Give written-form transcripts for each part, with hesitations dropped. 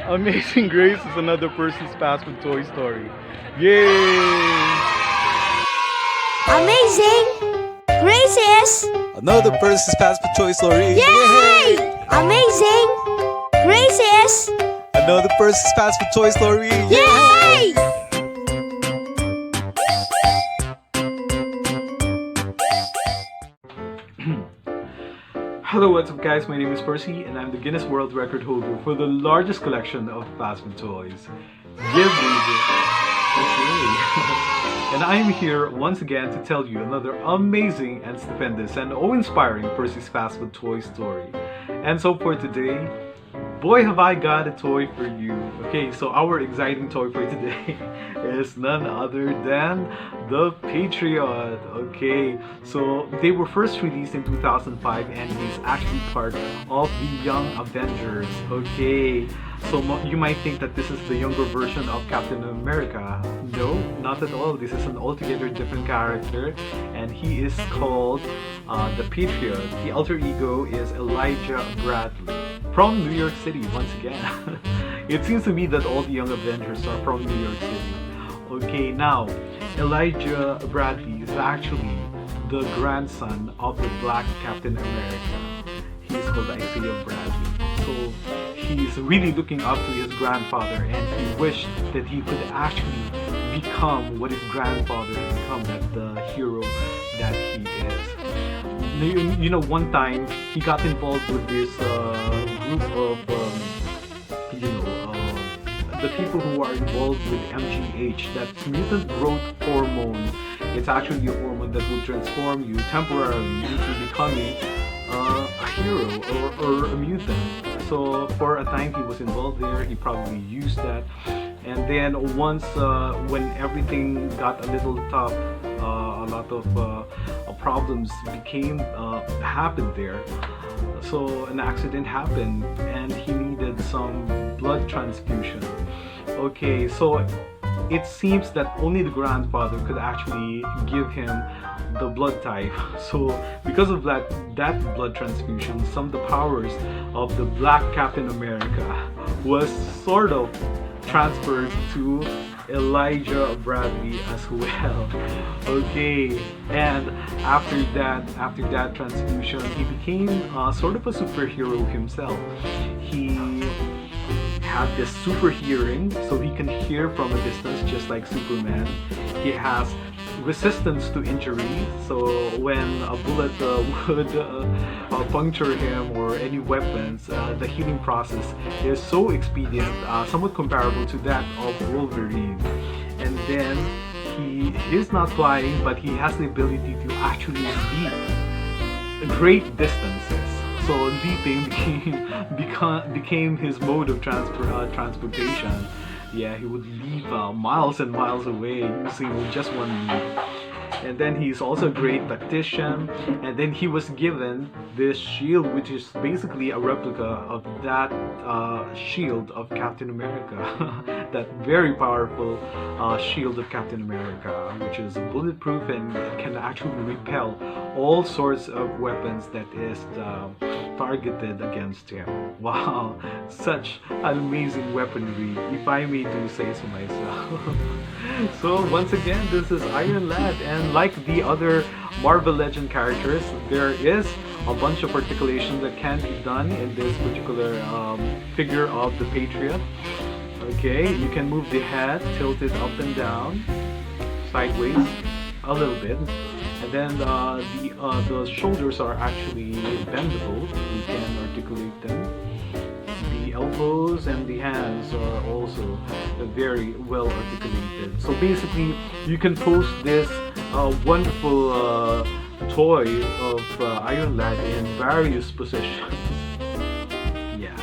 Amazing Grace is another person's past with Toy Story. Yay! Amazing Grace is Another person's past with Toy Story. Yay! Amazing Grace is Another person's past with Toy Story. Yay! Hello, what's up guys? My name is Percy and I'm the Guinness World Record holder for the largest collection of Fast Food toys. Give me this. Okay. And I'm here once again to tell you another amazing and stupendous and awe-inspiring Percy's Fast Food toy story. And so for today, boy have I got a toy for you. Okay, so our exciting toy for today is none other than the Patriot. Okay, so they were first released in 2005 and he's actually part of the Young Avengers. Okay, so you might think that this is the younger version of Captain America. No, not at all. This is an altogether different character and he is called the Patriot. The alter ego is Elijah Bradley from New York City once again. It seems to me that all the Young Avengers are from New York City. Okay, now Elijah Bradley is actually the grandson of the Black Captain America. He's called Isaiah Bradley. So he's really looking up to his grandfather and he wished that he could actually become what his grandfather has become, that the hero that he is. You know, one time he got involved with this group of the people who are involved with MGH, that's mutant growth hormone. It's actually a hormone that will transform you temporarily into becoming a hero or a mutant. So for a time he was involved there, he probably used that. And then once when everything got a little tough, a lot of problems happened there. So an accident happened and he needed some blood transfusion. Okay, so it seems that only the grandfather could actually give him the blood type. So because of that blood transfusion, some of the powers of the Black Captain America was sort of transferred to Elijah Bradley as well. Okay, and after that transfusion, he became sort of a superhero himself. He had this super hearing, so he can hear from a distance just like Superman. He has resistance to injury, so when a bullet would puncture him or any weapons, the healing process is so expedient, somewhat comparable to that of Wolverine. And then he's not flying, but he has the ability to actually leap great distances. So leaping became his mode of transportation. Yeah, he would leap miles and miles away using just one leap. And then he's also a great tactician. And then he was given this shield, which is basically a replica of that shield of Captain America. That very powerful shield of Captain America, which is bulletproof and can actually repel all sorts of weapons that is targeted against him. Wow, such an amazing weaponry, if I may do say so myself. So once again, this is Iron Lad, and like the other Marvel Legend characters, there is a bunch of articulation that can be done in this particular figure of the Patriot. Okay, you can move the head, tilt it up and down, sideways, a little bit. And then the shoulders are actually bendable. You can articulate them. The elbows and the hands are also very well articulated. So basically, you can post this wonderful toy of Iron Lad in various positions. Yeah,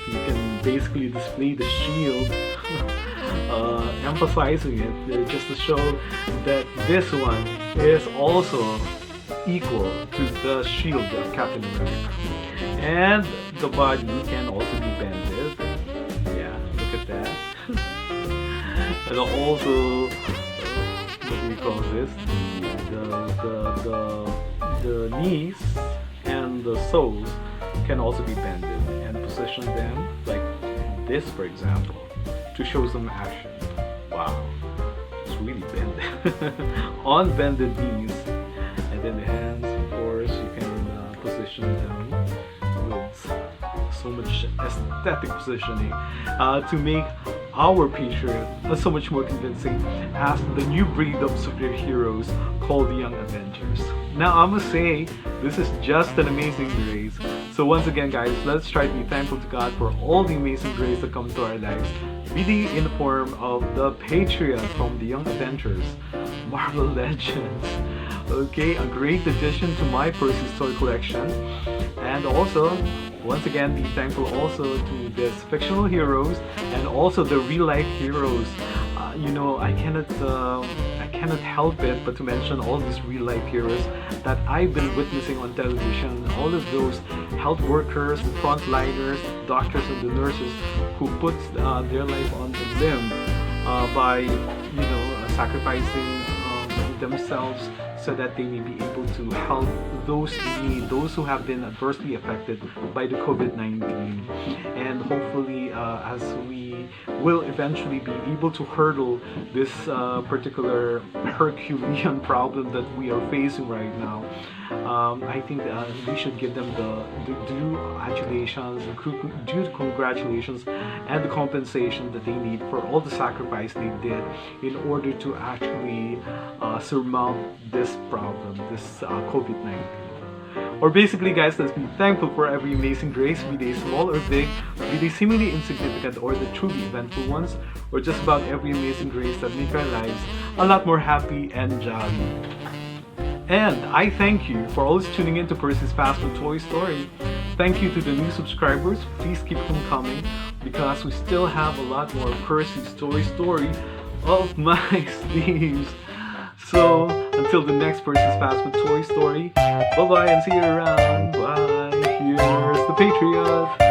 you can basically display the shield. Emphasizing it just to show that this one is also equal to the shield of Captain America. And the body can also be bended. Yeah, look at that. And also, what do we call this? The knees and the soles can also be bended and position them like this, for example, to show some action. Wow, it's really bent. On bended knees. And then the hands, of course, you can position them with so much aesthetic positioning to make our Patriot so much more convincing as the new breed of superheroes called the Young Avengers. Now I must say, this is just an amazing grace. So once again guys, let's try to be thankful to God for all the amazing grace that come to our lives, be in the form of the Patriot from the Young Avengers, Marvel Legends. Okay, a great addition to my Percy's toy collection. And also, once again, be thankful also to these fictional heroes and also the real life heroes. I cannot help it but to mention all these real life heroes that I've been witnessing on television. All of those health workers, the frontliners, the doctors and the nurses who put their life on the limb by sacrificing themselves so that they may be able to help those in need, those who have been adversely affected by the COVID-19. And hopefully, as we will eventually be able to hurdle this particular Herculean problem that we are facing right now, I think we should give them the due congratulations and the compensation that they need for all the sacrifice they did in order to actually surmount this problem, this COVID-19. Or basically guys, let's be thankful for every amazing grace, be they small or big, be they seemingly insignificant or the truly eventful ones, or just about every amazing grace that make our lives a lot more happy and jolly. And I thank you for always tuning in to Percy's Fast Food Toy Story. Thank you to the new subscribers. Please keep them coming because we still have a lot more Percy's Toy Story up my sleeves. So until the next Percy's Fast Food Toy Story, bye bye and see you around. Bye. Here's the Patriot.